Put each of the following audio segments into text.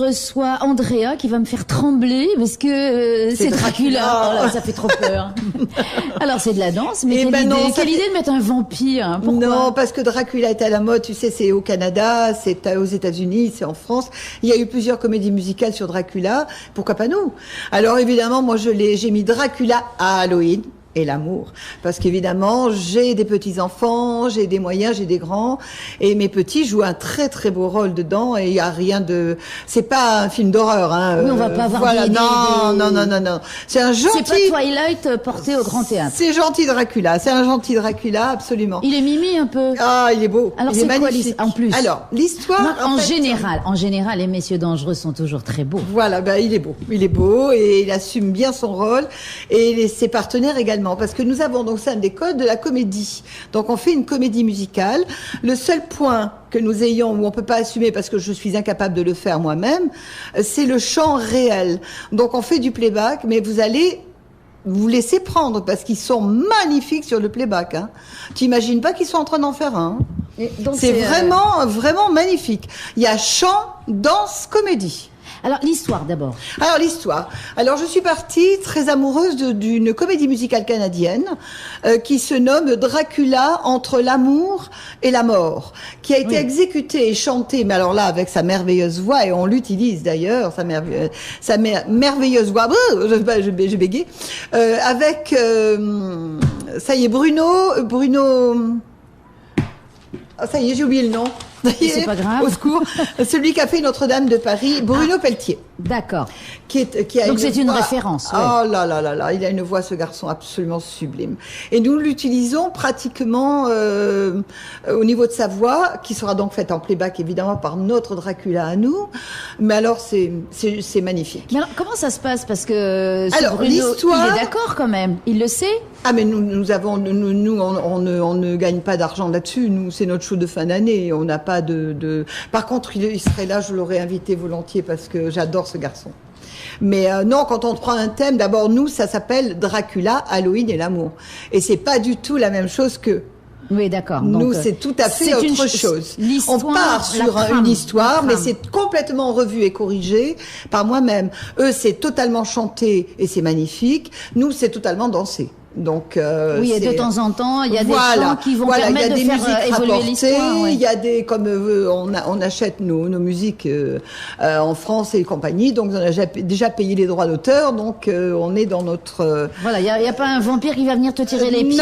reçois Andrea qui va me faire trembler parce que c'est Dracula. Oh là, ça fait trop peur. Alors c'est de la danse, mais quelle idée de mettre un vampire. Pourquoi? Non, parce que Dracula est à la mode, tu sais, c'est au Canada, c'est aux États-Unis, c'est en France. Il y a eu plusieurs comédies musicales sur Dracula. Pourquoi pas nous? Alors évidemment, moi j'ai mis Dracula à Halloween. Et l'amour. Parce qu'évidemment, j'ai des petits-enfants, j'ai des moyens, j'ai des grands, et mes petits jouent un très très beau rôle dedans, et il y a rien de... C'est pas un film d'horreur, hein. Oui, on va pas avoir voilà, non. C'est un gentil... C'est pas Twilight porté au grand théâtre. C'est gentil Dracula, c'est un gentil Dracula, absolument. Il est mimi un peu. Ah, il est beau. Alors c'est magnifique. En plus. Alors, l'histoire... En général, les messieurs dangereux sont toujours très beaux. Voilà, il est beau, et il assume bien son rôle, et ses partenaires également. Parce que nous avons donc ça des codes de la comédie. Donc on fait une comédie musicale. Le seul point que nous ayons où on peut pas assumer parce que je suis incapable de le faire moi-même, c'est le chant réel. Donc on fait du playback, mais vous allez vous laisser prendre parce qu'ils sont magnifiques sur le playback. Hein. T'imagines pas qu'ils sont en train d'en faire un. C'est vraiment magnifique. Il y a chant, danse, comédie. Alors, l'histoire, d'abord. Alors, l'histoire. Alors, je suis partie très amoureuse d'une comédie musicale canadienne qui se nomme Dracula entre l'amour et la mort, qui a été exécutée et chantée, mais alors là, avec sa merveilleuse voix, et on l'utilise d'ailleurs, sa merveilleuse voix, je bégayais, avec, ça y est, Bruno, ça y est, j'ai oublié le nom. C'est pas grave. Au secours. Celui qui a fait Notre-Dame de Paris, Bruno Pelletier. D'accord. Donc c'est une référence. Ouais. Oh là, il a une voix, ce garçon, absolument sublime. Et nous l'utilisons pratiquement au niveau de sa voix, qui sera donc faite en playback évidemment par notre Dracula à nous. Mais alors c'est magnifique. Mais alors comment ça se passe? Parce que alors l'histoire, il est d'accord quand même. Il le sait. Ah mais nous avons on ne gagne pas d'argent là-dessus. Nous c'est notre show de fin d'année. On n'a pas de. Par contre il serait là, je l'aurais invité volontiers parce que j'adore ce garçon. Mais non, quand on prend un thème, d'abord nous, ça s'appelle Dracula, Halloween et l'amour. Et c'est pas du tout la même chose que... Oui, d'accord. Nous, c'est tout à fait autre chose. On part sur une histoire, mais c'est complètement revu et corrigé par moi-même. Eux, c'est totalement chanté et c'est magnifique. Nous, c'est totalement dansé. Donc oui, et de temps en temps, il y a des chants qui vont permettre de faire évoluer l'histoire. Il y a des comme on achète nos musiques en France et compagnie, donc on a déjà payé les droits d'auteur, donc on est dans notre voilà, il y a pas un vampire qui va venir te tirer les pieds.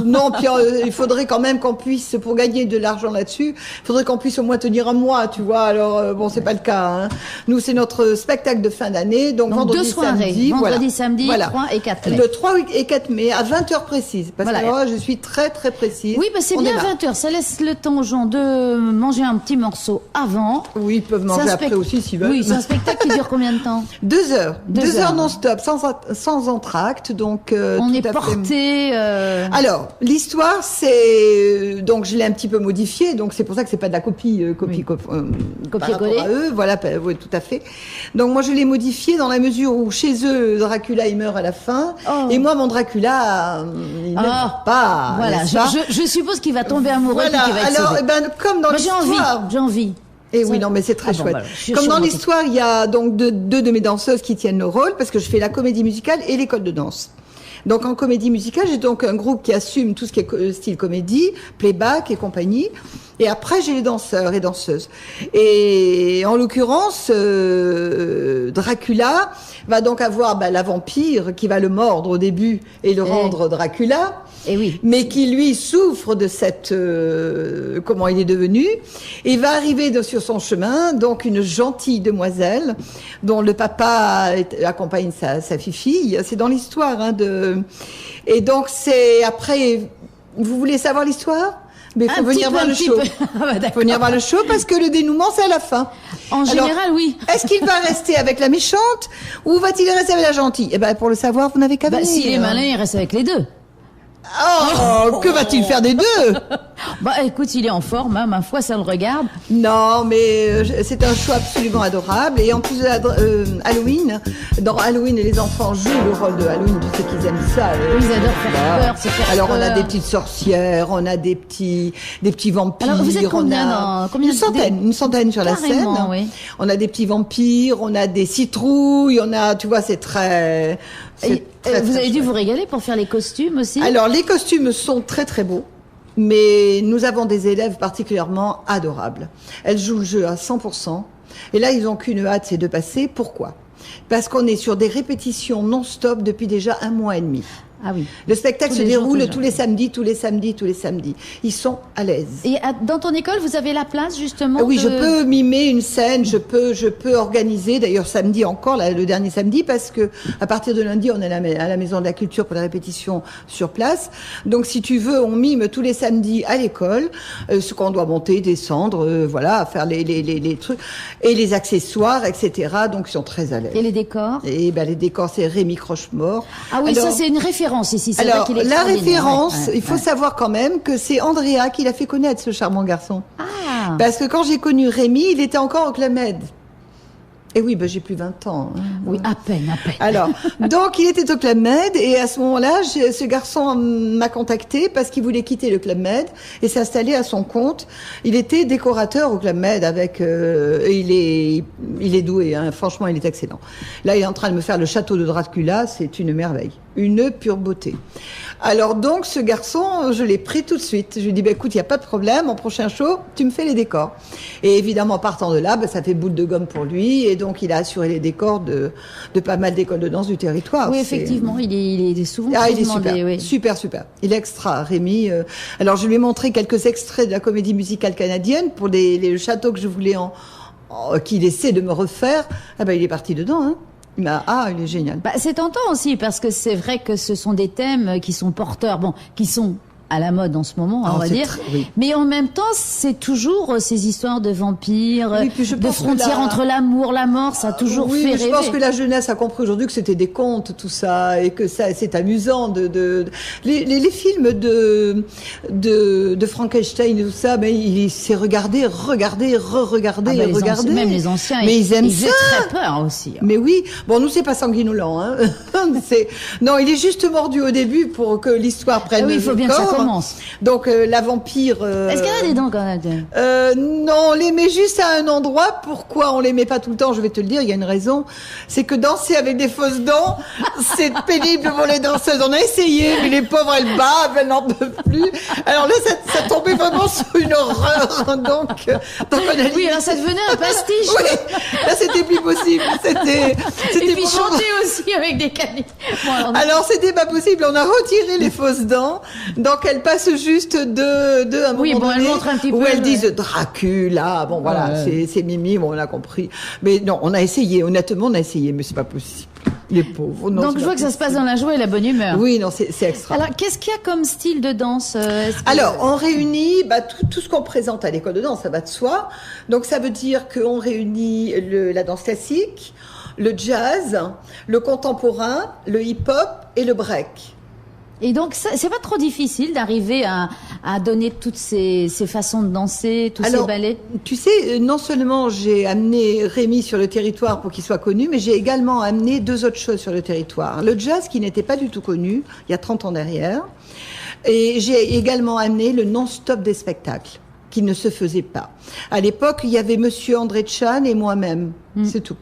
Non, puis il faudrait quand même qu'on puisse, pour gagner de l'argent là-dessus, il faudrait qu'on puisse au moins tenir un mois, tu vois. Alors bon, c'est pas le cas. Hein. Nous, c'est notre spectacle de fin d'année, donc vendredi, samedi, vendredi, samedi, 3 et 4 mai. Le 3 et 4 mai à 20h précise. Parce que là, je suis très très précise. Oui, c'est bien 20h. Ça laisse le temps aux gens de manger un petit morceau avant. Oui, ils peuvent manger après aussi s'ils veulent. Oui, c'est un spectacle qui dure combien de temps? 2 heures. 2 heures non-stop, sans entracte. Donc, on est porté. Alors, l'histoire, c'est donc je l'ai un petit peu modifiée. Donc c'est pour ça que c'est pas de la copier-coller. À eux, voilà, oui, tout à fait. Donc moi je l'ai modifiée dans la mesure où chez eux Dracula il meurt à la fin et moi mon Dracula il ne meurt pas. Voilà, je suppose qu'il va tomber amoureux et qu'il va être sauvé. Comme dans l'histoire. J'ai envie. Et oui, non, mais c'est très chouette. Comme dans l'histoire, il y a donc deux de mes danseuses qui tiennent le rôle parce que je fais la comédie musicale et l'école de danse. Donc en comédie musicale, j'ai donc un groupe qui assume tout ce qui est style comédie, playback et compagnie. Et après, j'ai les danseurs et danseuses. Et en l'occurrence, Dracula va donc avoir la vampire qui va le mordre au début et le rendre Dracula. Et oui. Mais qui lui souffre de cette comment il est devenu. Et va arriver sur son chemin donc une gentille demoiselle dont le papa accompagne sa fille. C'est dans l'histoire et donc c'est après. Vous voulez savoir l'histoire? Mais il faut venir voir le show. Il faut venir voir le show parce que le dénouement, c'est à la fin. En général, oui. Est-ce qu'il va rester avec la méchante ou va-t-il rester avec la gentille? Eh ben, pour le savoir, vous n'avez qu'à venir. S'il est malin, il reste avec les deux. Oh, que va-t-il faire des deux? Bah écoute, il est en forme, hein, ma foi, ça le regarde. Non, mais c'est un choix absolument adorable. Et en plus de Halloween, dans Halloween, les enfants jouent le rôle de Halloween. Tu sais qu'ils aiment ça. Ils adorent faire peur, se faire Alors peur. on a des petites sorcières, on a des petits vampires. Alors vous êtes combien une centaine sur la scène. Oui. On a des petits vampires, on a des citrouilles, on a, tu vois, c'est très. Vous avez dû vous régaler pour faire les costumes aussi. Alors les costumes sont très très beaux. Mais nous avons des élèves particulièrement adorables. Elles jouent le jeu à 100%. Et là, ils n'ont qu'une hâte, c'est de passer. Pourquoi ? Parce qu'on est sur des répétitions non-stop depuis déjà 1 mois et demi. Ah oui. Le spectacle se déroule tous les samedis. Ils sont à l'aise. Et dans ton école, vous avez la place justement Oui, je peux mimer une scène, je peux organiser. D'ailleurs, samedi encore, le dernier samedi, parce que à partir de lundi, on est à la Maison de la Culture pour la répétition sur place. Donc, si tu veux, on mime tous les samedis à l'école, ce qu'on doit monter, descendre, voilà, faire les trucs et les accessoires, etc. Donc, ils sont très à l'aise. Et les décors ? Et ben les décors, c'est Rémi Crochemort. Ah oui, alors, ça c'est une référence. Ici, alors, la référence, il faut savoir quand même que c'est Andrea qui l'a fait connaître, ce charmant garçon. Ah. Parce que quand j'ai connu Rémi, il était encore au Club Med. Et oui, j'ai plus 20 ans. Hein. Oui, à peine. Alors, donc il était au Club Med et à ce moment-là, ce garçon m'a contacté parce qu'il voulait quitter le Club Med et s'installer à son compte. Il était décorateur au Club Med avec, il est doué, hein. Franchement, il est excellent. Là, il est en train de me faire le château de Dracula, c'est une merveille, une pure beauté. Alors donc, ce garçon, je l'ai pris tout de suite. Je lui ai dit, écoute, il n'y a pas de problème, mon prochain show, tu me fais les décors. Et évidemment, partant de là, ça fait boule de gomme pour lui. Et donc, il a assuré les décors de pas mal d'écoles de danse du territoire. Oui, effectivement, il est souvent il est demandé, super, oui. super. Il est extra, Rémi. Alors, je lui ai montré quelques extraits de la comédie musicale canadienne pour le château que je voulais qu'il essaie de me refaire. Ah ben, il est parti dedans, hein. Il est génial. C'est tentant aussi parce que c'est vrai que ce sont des thèmes qui sont porteurs, qui sont à la mode en ce moment, on va dire. Oui. Mais en même temps, c'est toujours ces histoires de vampires, de frontières entre l'amour, la mort, ça a toujours fait rêver. Je pense que la jeunesse a compris aujourd'hui que c'était des contes, tout ça, et que ça, c'est amusant les films de Frankenstein et tout ça, il s'est regardé, re-regardé. Même les anciens, mais ils aiment ça. Très peur aussi. Mais oui. Bon, nous, c'est pas sanguinolent, hein. Non, il est juste mordu au début pour que l'histoire prenne il faut bien que ça commence. Donc la vampire. Est-ce qu'elle a des dents quand même ? Non, on les met juste à un endroit. Pourquoi on les met pas tout le temps ? Je vais te le dire. Il y a une raison. C'est que danser avec des fausses dents, c'est pénible pour les danseuses. On a essayé, mais les pauvres elles bavent, elles n'en peuvent plus. Alors là, ça tombait vraiment sur une horreur. Donc on a dit. Oui, alors ça devenait un pastiche. Oui, là c'était plus possible. C'était. Et puis chanter aussi avec des canets. Alors c'était pas possible. On a retiré les fausses dents. Donc elles passent juste de un moment donné, elles montrent un petit peu, où elles disent Dracula. Bon voilà, c'est Mimi, on a compris. Mais non, on a essayé. Honnêtement, on a essayé, mais c'est pas possible. Les pauvres. Non, donc je vois que ça se passe dans la joie et la bonne humeur. Oui, non, c'est extra. Alors qu'est-ce qu'il y a comme style de danse Alors on réunit tout ce qu'on présente à l'école de danse, ça va de soi. Donc ça veut dire qu'on réunit la danse classique, le jazz, le contemporain, le hip-hop et le break. Et donc, c'est pas trop difficile d'arriver à donner toutes ces façons de danser, tous ces ballets? Tu sais, non seulement j'ai amené Rémi sur le territoire pour qu'il soit connu, mais j'ai également amené 2 autres choses sur le territoire. Le jazz, qui n'était pas du tout connu, il y a 30 ans derrière. Et j'ai également amené le non-stop des spectacles, qui ne se faisait pas. À l'époque, il y avait Monsieur André Tchan et moi-même. C'est tout.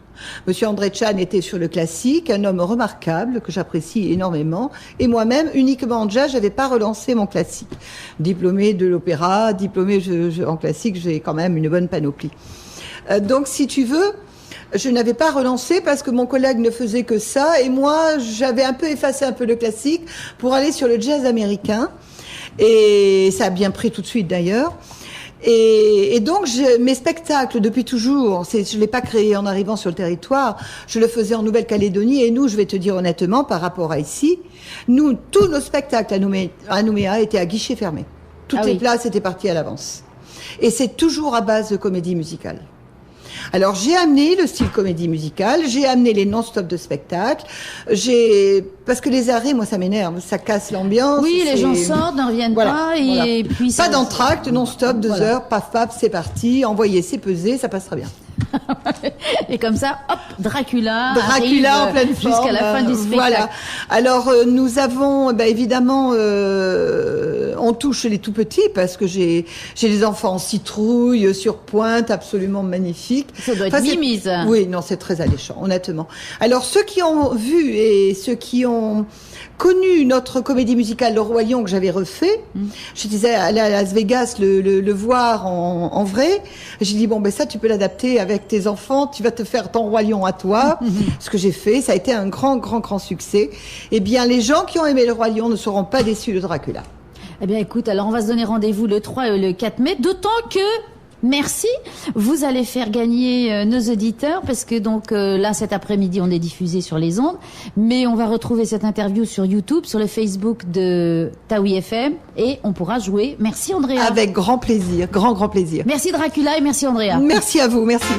Monsieur André Tchan était sur le classique, un homme remarquable que j'apprécie énormément, et moi-même uniquement en jazz, j'avais pas relancé mon classique. Diplômée de l'opéra, diplômée en classique, j'ai quand même une bonne panoplie. Donc, si tu veux, je n'avais pas relancé parce que mon collègue ne faisait que ça, et moi, j'avais un peu effacé un peu le classique pour aller sur le jazz américain, et ça a bien pris tout de suite d'ailleurs. Et donc, mes spectacles, depuis toujours, je l'ai pas créé en arrivant sur le territoire, je le faisais en Nouvelle-Calédonie, et nous, je vais te dire honnêtement, par rapport à ici, tous nos spectacles à Nouméa étaient à guichet fermé. Toutes les places étaient parties à l'avance. Et c'est toujours à base de comédie musicale. Alors j'ai amené le style comédie musicale, j'ai amené les non-stop de spectacle, parce que les arrêts, moi ça m'énerve, ça casse l'ambiance. Oui, les gens sortent, ne reviennent pas, et puis pas d'entracte, non-stop, 2 heures, paf paf, c'est parti, envoyez, c'est pesé, ça passera bien. Et comme ça, hop, Dracula en pleine forme jusqu'à la fin du spectacle. Voilà. Alors nous avons, évidemment, on touche les tout petits parce que j'ai des enfants en citrouille, sur pointe, absolument magnifiques. Ça doit être mimise. Oui, non, c'est très alléchant, honnêtement. Alors ceux qui ont vu et ceux qui ont connu notre comédie musicale Le Roi Lion que j'avais refait, je disais aller à Las Vegas le voir en vrai. J'ai dit ça tu peux l'adapter avec tes enfants, tu vas te faire ton Roi Lion à toi. Ce que j'ai fait, ça a été un grand succès. Eh bien les gens qui ont aimé Le Roi Lion ne seront pas déçus de Dracula. Eh bien écoute, alors on va se donner rendez-vous le 3 et le 4 mai, d'autant que merci, vous allez faire gagner nos auditeurs parce que donc là cet après-midi on est diffusé sur les ondes, mais on va retrouver cette interview sur YouTube, sur le Facebook de Taoui FM et on pourra jouer. Merci Andrea. Avec grand plaisir, grand plaisir. Merci Dracula et merci Andrea. Merci à vous, merci.